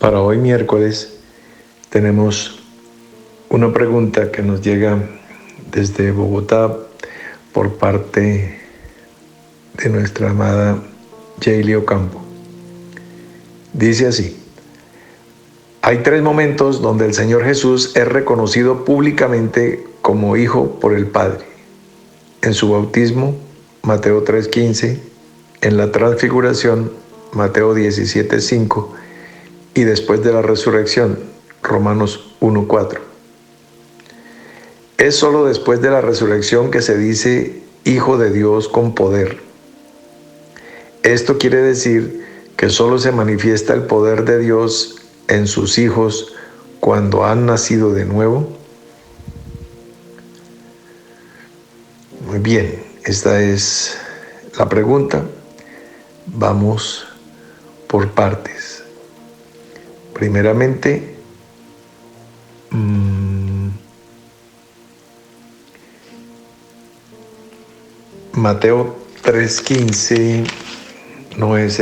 Para hoy miércoles tenemos una pregunta que nos llega desde Bogotá por parte de nuestra amada Jaylee Ocampo. Dice así: hay 3 momentos donde el Señor Jesús es reconocido públicamente como Hijo por el Padre. En su bautismo, Mateo 3:15, en la transfiguración, Mateo 17:5, y después de la resurrección, Romanos 1:4. Es solo después de la resurrección que se dice Hijo de Dios con poder. Esto quiere decir que solo se manifiesta el poder de Dios en sus hijos cuando han nacido de nuevo. Muy bien, esta es la pregunta. Vamos por partes. Primeramente, Mateo 3:15 no es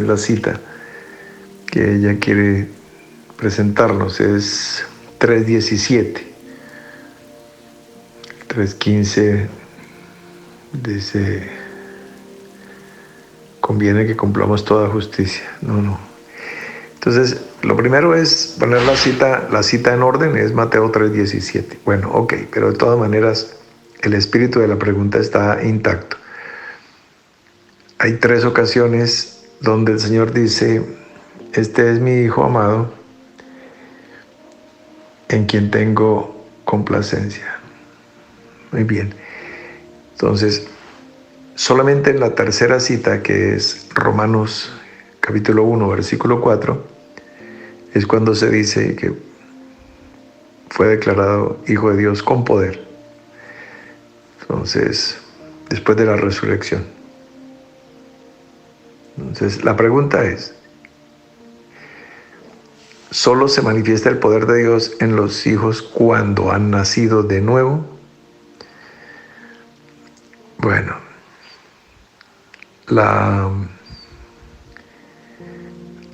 la cita que ella quiere presentarnos, es 3:17. 3:15 dice: conviene que cumplamos toda justicia. No. Entonces, lo primero es poner la cita en orden, es Mateo 3:17. Bueno, ok, pero de todas maneras, el espíritu de la pregunta está intacto. Hay 3 ocasiones donde el Señor dice: este es mi Hijo amado, en quien tengo complacencia. Muy bien. Entonces, solamente en la tercera cita, que es Romanos capítulo 1, versículo 4, es cuando se dice que fue declarado Hijo de Dios con poder. Entonces, después de la resurrección. Entonces, la pregunta es: ¿solo se manifiesta el poder de Dios en los hijos cuando han nacido de nuevo? Bueno, la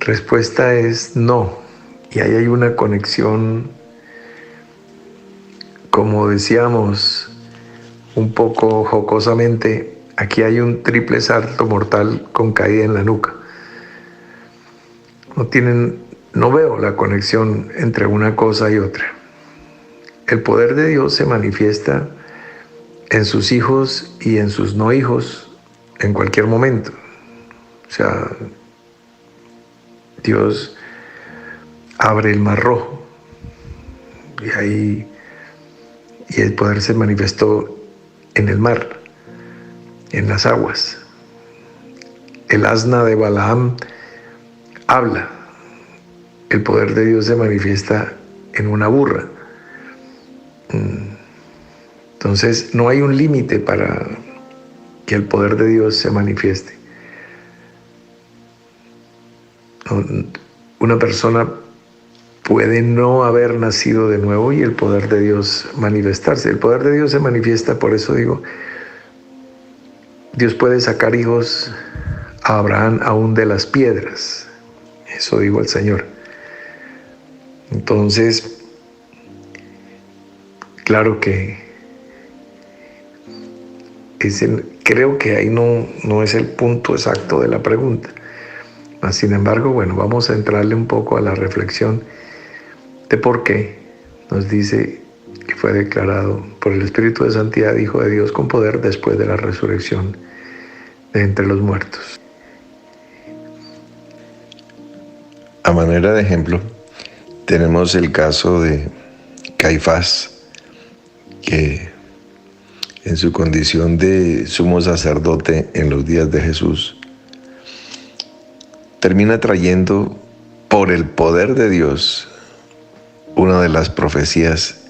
respuesta es no. Y ahí hay una conexión, como decíamos un poco jocosamente, aquí hay un triple salto mortal con caída en la nuca. No veo la conexión entre una cosa y otra. El poder de Dios se manifiesta en sus hijos y en sus no hijos en cualquier momento. O sea, Dios abre el mar rojo y el poder se manifestó en el mar, en las aguas. El asna de Balaam habla. El poder de Dios se manifiesta en una burra. Entonces, no hay un límite para que el poder de Dios se manifieste. Una persona puede no haber nacido de nuevo y el poder de Dios manifestarse. El poder de Dios se manifiesta, por eso digo, Dios puede sacar hijos a Abraham aún de las piedras. Eso digo al Señor. Entonces, claro que creo que ahí no es el punto exacto de la pregunta. Sin embargo, bueno, vamos a entrarle un poco a la reflexión de por qué nos dice que fue declarado por el Espíritu de Santidad Hijo de Dios con poder después de la resurrección de entre los muertos. A manera de ejemplo, tenemos el caso de Caifás, que en su condición de sumo sacerdote en los días de Jesús, termina trayendo por el poder de Dios una de las profecías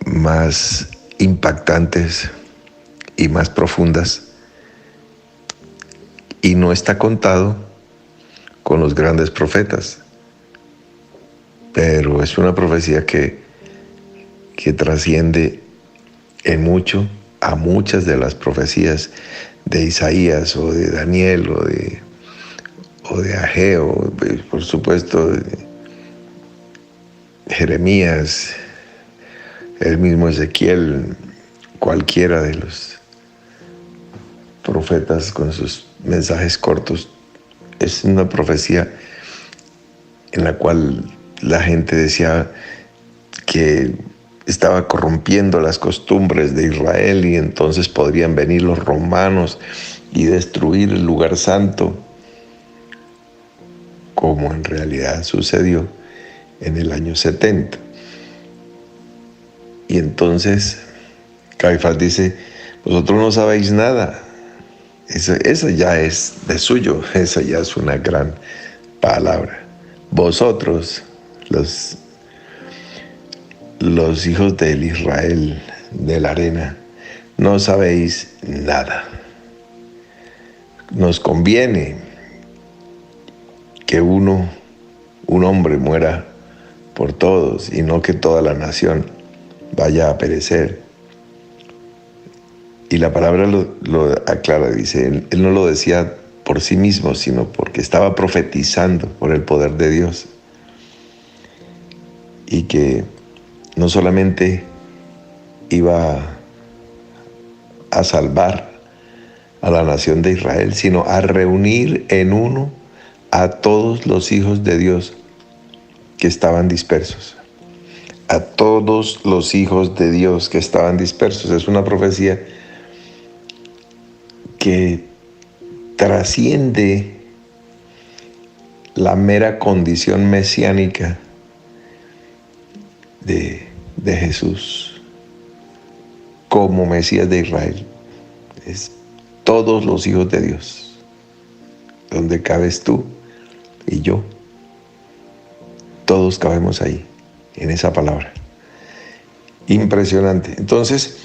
más impactantes y más profundas, y no está contado con los grandes profetas, pero es una profecía que trasciende en mucho a muchas de las profecías de Isaías o de Daniel o de Ageo, por supuesto, de Jeremías, el mismo Ezequiel, cualquiera de los profetas con sus mensajes cortos. Es una profecía en la cual la gente decía que estaba corrompiendo las costumbres de Israel y entonces podrían venir los romanos y destruir el lugar santo, como en realidad sucedió en el año 70. Y entonces Caifás dice: vosotros no sabéis nada. Eso ya es de suyo, esa ya es una gran palabra. Vosotros, los hijos del Israel de la arena, no sabéis nada. Nos conviene que un hombre muera por todos y no que toda la nación vaya a perecer. Y la palabra lo aclara, dice, él no lo decía por sí mismo, sino porque estaba profetizando por el poder de Dios. Y que no solamente iba a salvar a la nación de Israel, sino a reunir en uno a todos los hijos de Dios que estaban dispersos. A todos los hijos de Dios que estaban dispersos. Es una profecía que trasciende la mera condición mesiánica de Jesús como Mesías de Israel. Es todos los hijos de Dios, donde cabes tú y yo. Todos cabemos ahí, en esa palabra. Impresionante. Entonces,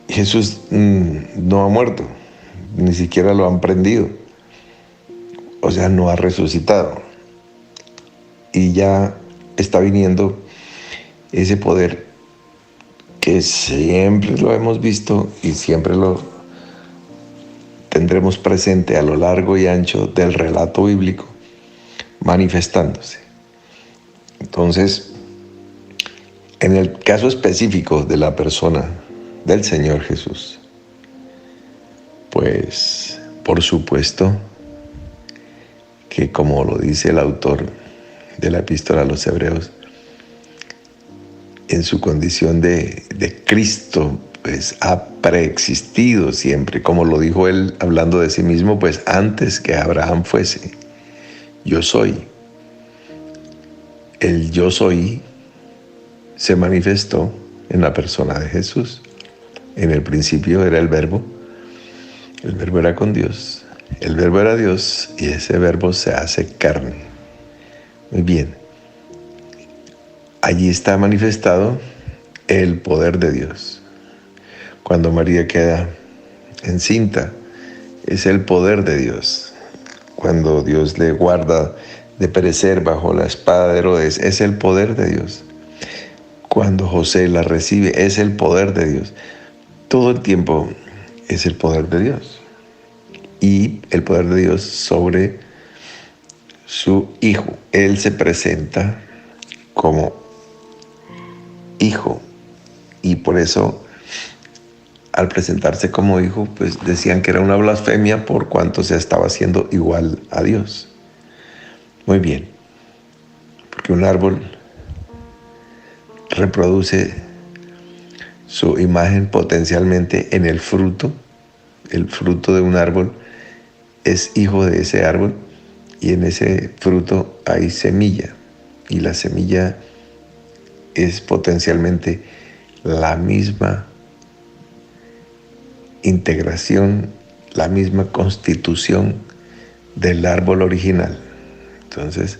Jesús no ha muerto, ni siquiera lo han prendido, o sea, no ha resucitado. Y ya está viniendo ese poder que siempre lo hemos visto y siempre lo tendremos presente a lo largo y ancho del relato bíblico, manifestándose. Entonces, en el caso específico de la persona del Señor Jesús, pues por supuesto que, como lo dice el autor de la epístola a los Hebreos, en su condición de Cristo, pues ha preexistido siempre, como lo dijo él hablando de sí mismo, pues antes que Abraham fuese, yo soy. El yo soy se manifestó en la persona de Jesús. En el principio era el verbo era con Dios, el verbo era Dios y ese verbo se hace carne. Muy bien, allí está manifestado el poder de Dios. Cuando María queda encinta, es el poder de Dios. Cuando Dios le guarda de perecer bajo la espada de Herodes, es el poder de Dios. Cuando José la recibe, es el poder de Dios. Todo el tiempo es el poder de Dios. Y el poder de Dios sobre su Hijo. Él se presenta como Hijo. Y por eso, al presentarse como Hijo, pues decían que era una blasfemia por cuanto se estaba haciendo igual a Dios. Muy bien. Porque un árbol reproduce su imagen potencialmente en el fruto. El fruto de un árbol es hijo de ese árbol y en ese fruto hay semilla. Y la semilla es potencialmente la misma integración, la misma constitución del árbol original. Entonces,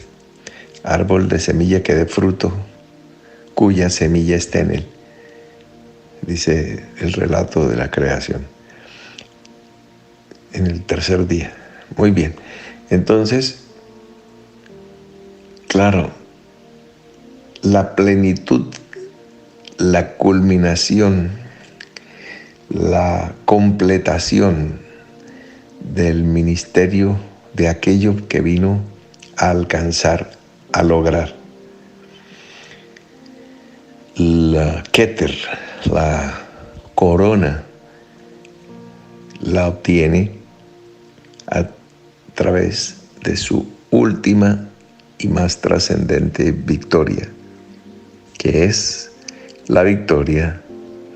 árbol de semilla que dé fruto, cuya semilla esté en él, dice el relato de la creación, en el tercer día. Muy bien, entonces, claro, la plenitud, la culminación, la completación del ministerio de aquello que vino a alcanzar, a lograr. La Keter, la corona, la obtiene a través de su última y más trascendente victoria, que es la victoria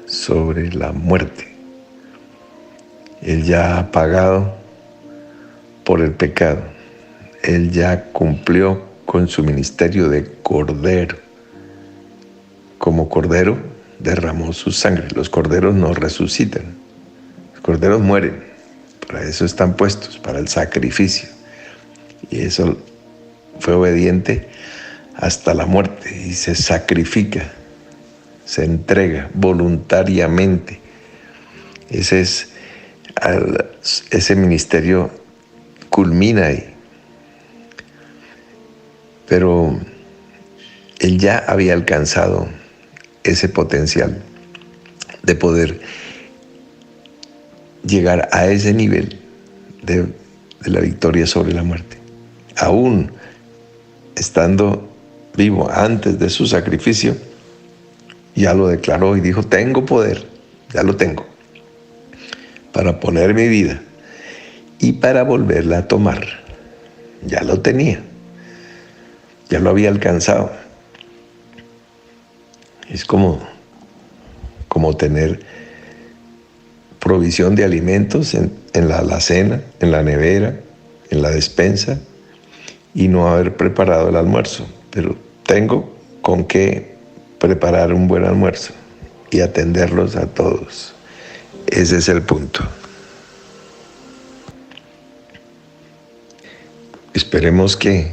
sobre la muerte. Él ya ha pagado por el pecado. Él ya cumplió con su ministerio de cordero. Como cordero derramó su sangre. Los corderos no resucitan. Los corderos mueren. Para eso están puestos, para el sacrificio. Y eso fue obediente hasta la muerte y se sacrifica, se entrega voluntariamente. Ese ministerio culmina ahí. Pero él ya había alcanzado ese potencial de poder llegar a ese nivel de la victoria sobre la muerte. Aún estando vivo antes de su sacrificio, ya lo declaró y dijo: tengo poder, ya lo tengo, para poner mi vida y para volverla a tomar. Ya lo tenía, ya lo había alcanzado. Es como tener provisión de alimentos en la alacena, en la nevera, en la despensa, y no haber preparado el almuerzo. Pero tengo con qué preparar un buen almuerzo y atenderlos a todos. Ese es el punto. Esperemos que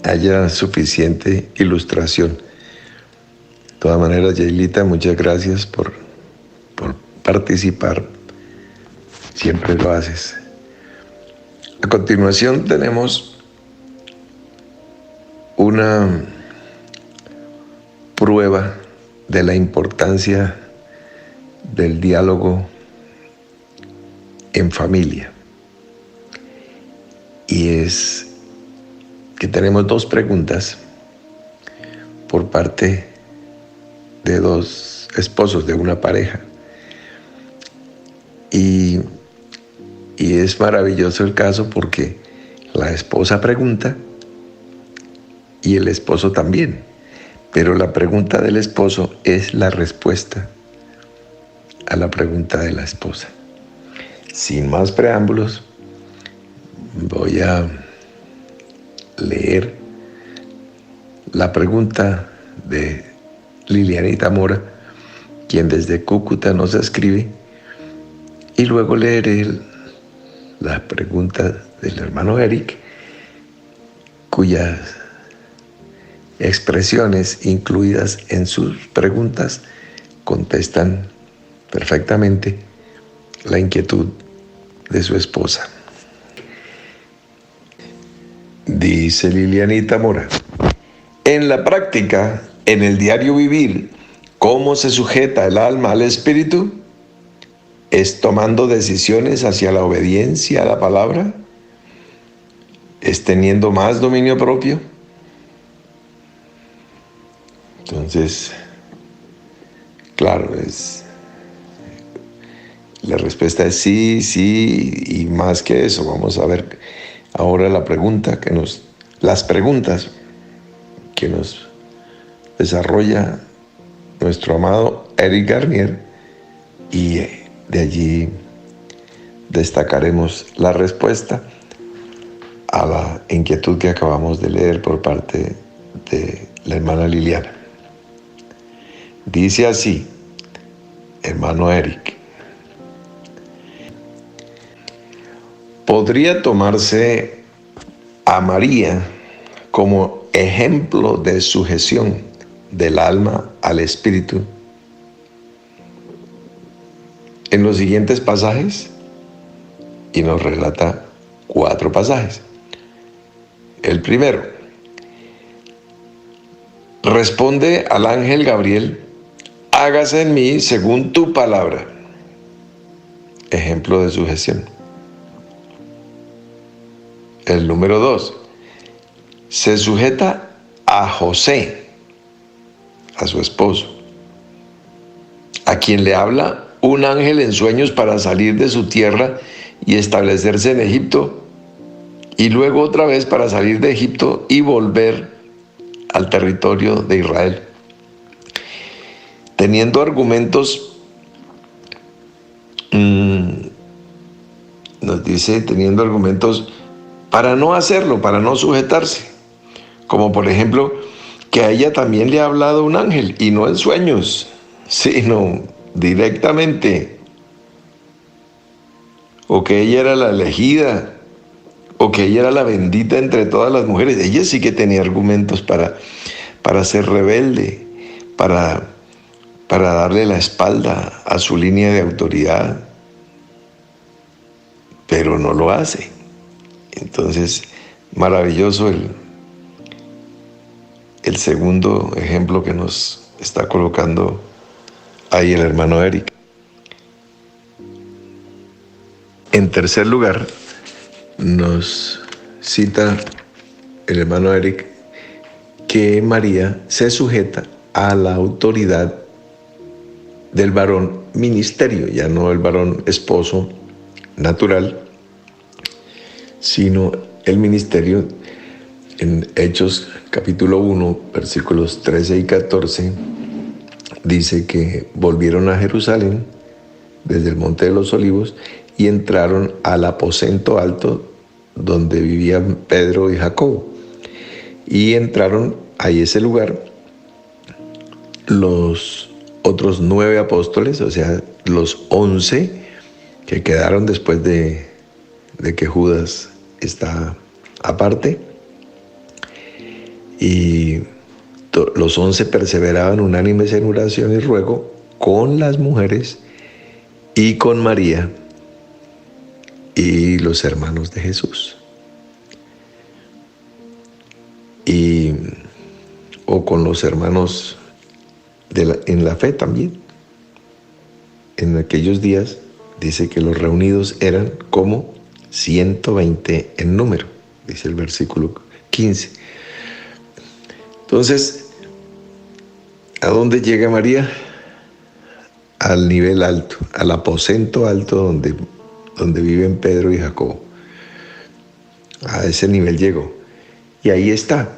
haya suficiente ilustración. De todas maneras, Yailita, muchas gracias por participar. Siempre lo haces. A continuación tenemos una prueba de la importancia del diálogo en familia. Y es que tenemos dos preguntas por parte de dos esposos de una pareja. Y es maravilloso el caso porque la esposa pregunta y el esposo también. Pero la pregunta del esposo es la respuesta a la pregunta de la esposa. Sin más preámbulos, voy a leer la pregunta de Lilianita Mora, quien desde Cúcuta nos escribe, y luego leeré la pregunta del hermano Eric, cuyas expresiones incluidas en sus preguntas contestan perfectamente la inquietud de su esposa. Dice Lilianita Mora: en la práctica, en el diario vivir, ¿cómo se sujeta el alma al espíritu? ¿Es tomando decisiones hacia la obediencia a la palabra? ¿Es teniendo más dominio propio? Entonces, claro, la respuesta es sí, sí, y más que eso. Vamos a ver ahora las preguntas que nos desarrolla nuestro amado Eric Garnier, y de allí destacaremos la respuesta a la inquietud que acabamos de leer por parte de la hermana Liliana. Dice así, hermano Eric: ¿podría tomarse a María como ejemplo de sujeción del alma al espíritu en los siguientes pasajes? Y nos relata 4 pasajes. El primero: responde al ángel Gabriel: hágase en mí según tu palabra. Ejemplo de sujeción. El número 2, se sujeta a José, a su esposo, a quien le habla un ángel en sueños para salir de su tierra y establecerse en Egipto, y luego otra vez para salir de Egipto y volver al territorio de Israel. Teniendo argumentos, nos dice, teniendo argumentos para no hacerlo, para no sujetarse, como por ejemplo, que a ella también le ha hablado un ángel, y no en sueños, sino directamente, o que ella era la elegida, o que ella era la bendita entre todas las mujeres. Ella sí que tenía argumentos para ser rebelde, para darle la espalda a su línea de autoridad, pero no lo hace. Entonces, maravilloso el segundo ejemplo que nos está colocando ahí el hermano Eric. En tercer lugar, nos cita el hermano Eric que María se sujeta a la autoridad del varón ministerio, ya no el varón esposo natural, sino el ministerio. En Hechos capítulo 1, versículos 13 y 14, dice que volvieron a Jerusalén desde el Monte de los Olivos y entraron al aposento alto donde vivían Pedro y Jacobo. Y entraron a ese lugar los otros 9 apóstoles, o sea, los 11 que quedaron después de que Judas está aparte. Y los 11 perseveraban unánimes en oración y ruego con las mujeres y con María y los hermanos de Jesús. O con los hermanos en la fe también. En aquellos días dice que los reunidos eran como 120 en número, dice el versículo 15. Entonces, ¿a dónde llega María? Al nivel alto, al aposento alto donde viven Pedro y Jacobo. A ese nivel llegó. Y ahí está.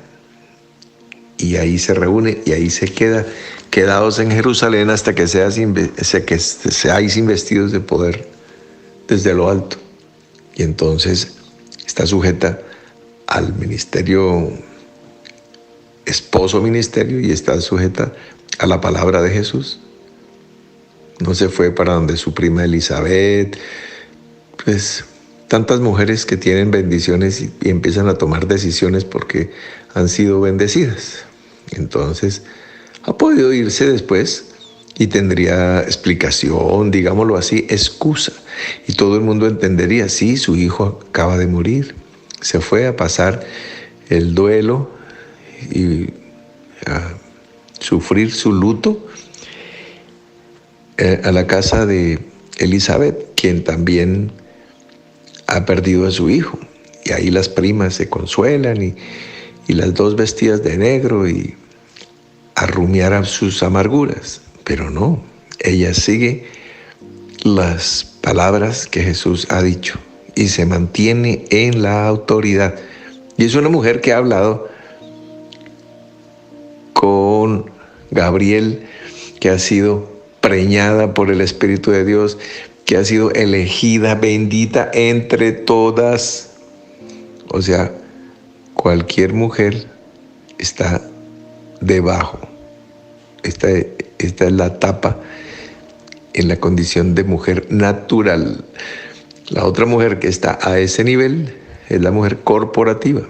Y ahí se reúne y ahí se quedados en Jerusalén hasta que seáis investidos de poder desde lo alto. Y entonces está sujeta al ministerio, esposo ministerio, y está sujeta a la palabra de Jesús. No se fue para donde su prima Elizabeth, pues tantas mujeres que tienen bendiciones y empiezan a tomar decisiones porque han sido bendecidas. Entonces ha podido irse después y tendría explicación, digámoslo así, excusa. Y todo el mundo entendería, sí, su hijo acaba de morir. Se fue a pasar el duelo y a sufrir su luto a la casa de Elizabeth, quien también ha perdido a su hijo. Y ahí las primas se consuelan y las dos vestidas de negro y a rumiar a sus amarguras. Pero no, ella sigue las palabras que Jesús ha dicho y se mantiene en la autoridad. Y es una mujer que ha hablado con Gabriel, que ha sido preñada por el Espíritu de Dios, que ha sido elegida, bendita entre todas. O sea, cualquier mujer está debajo. Esta es la etapa en la condición de mujer natural. La otra mujer que está a ese nivel es la mujer corporativa,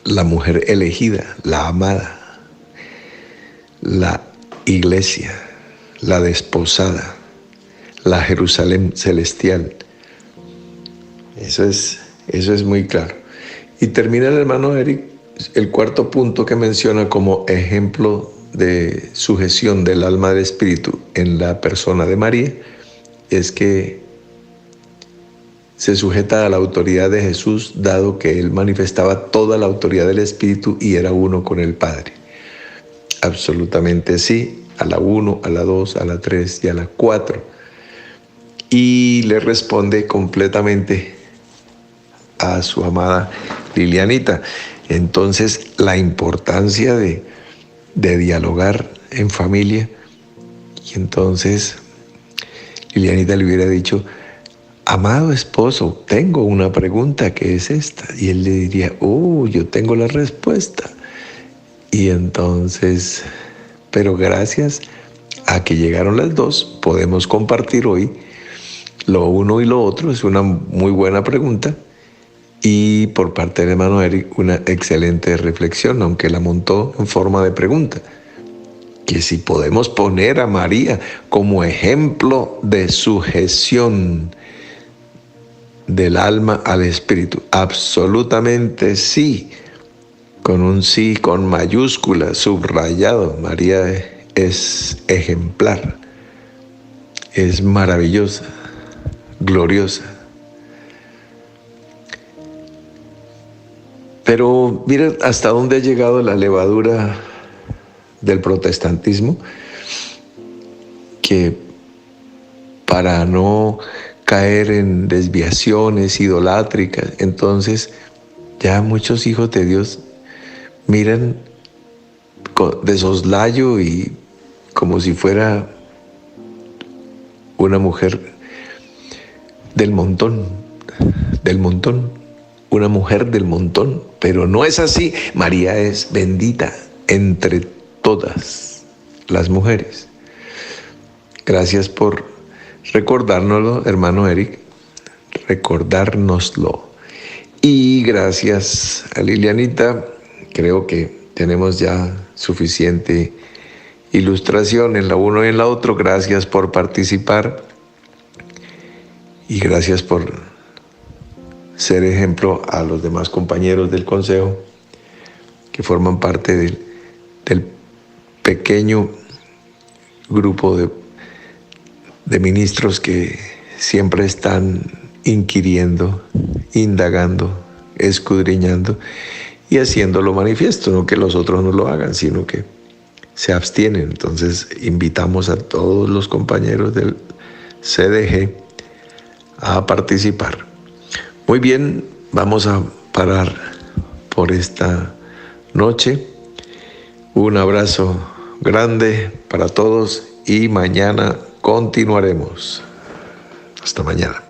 la mujer elegida, la amada, la iglesia, la desposada, la Jerusalén celestial. Eso es muy claro. Y termina el hermano Eric el cuarto punto que menciona como ejemplo de sujeción del alma del espíritu en la persona de María, es que se sujeta a la autoridad de Jesús, dado que Él manifestaba toda la autoridad del Espíritu y era uno con el Padre. Absolutamente sí, a la 1, a la 2, a la 3 y a la 4. Y le responde completamente a su amada Lilianita. Entonces, la importancia de dialogar en familia. Y entonces Lilianita le hubiera dicho: amado esposo, tengo una pregunta que es esta. Y él le diría: yo tengo la respuesta. Y entonces, pero gracias a que llegaron las dos, podemos compartir hoy lo uno y lo otro. Es una muy buena pregunta. Y por parte del hermano Eric, una excelente reflexión, aunque la montó en forma de pregunta. Que si podemos poner a María como ejemplo de sujeción del alma al espíritu. Absolutamente sí. Con un sí con mayúscula, subrayado. María es ejemplar. Es maravillosa, gloriosa. Pero mira hasta dónde ha llegado la levadura del protestantismo, que para no caer en desviaciones idolátricas, entonces ya muchos hijos de Dios miran de soslayo y como si fuera una mujer del montón, una mujer del montón, pero no es así. María es bendita entre todas las mujeres. Gracias por recordárnoslo, hermano Eric, recordárnoslo. Y gracias a Lilianita, creo que tenemos ya suficiente ilustración en la uno y en la otra. Gracias por participar y gracias por ser ejemplo a los demás compañeros del consejo que forman parte del pequeño grupo de ministros que siempre están inquiriendo, indagando, escudriñando y haciéndolo manifiesto. No que los otros no lo hagan, sino que se abstienen. Entonces invitamos a todos los compañeros del CDG a participar. Muy bien, vamos a parar por esta noche. Un abrazo grande para todos y mañana continuaremos. Hasta mañana.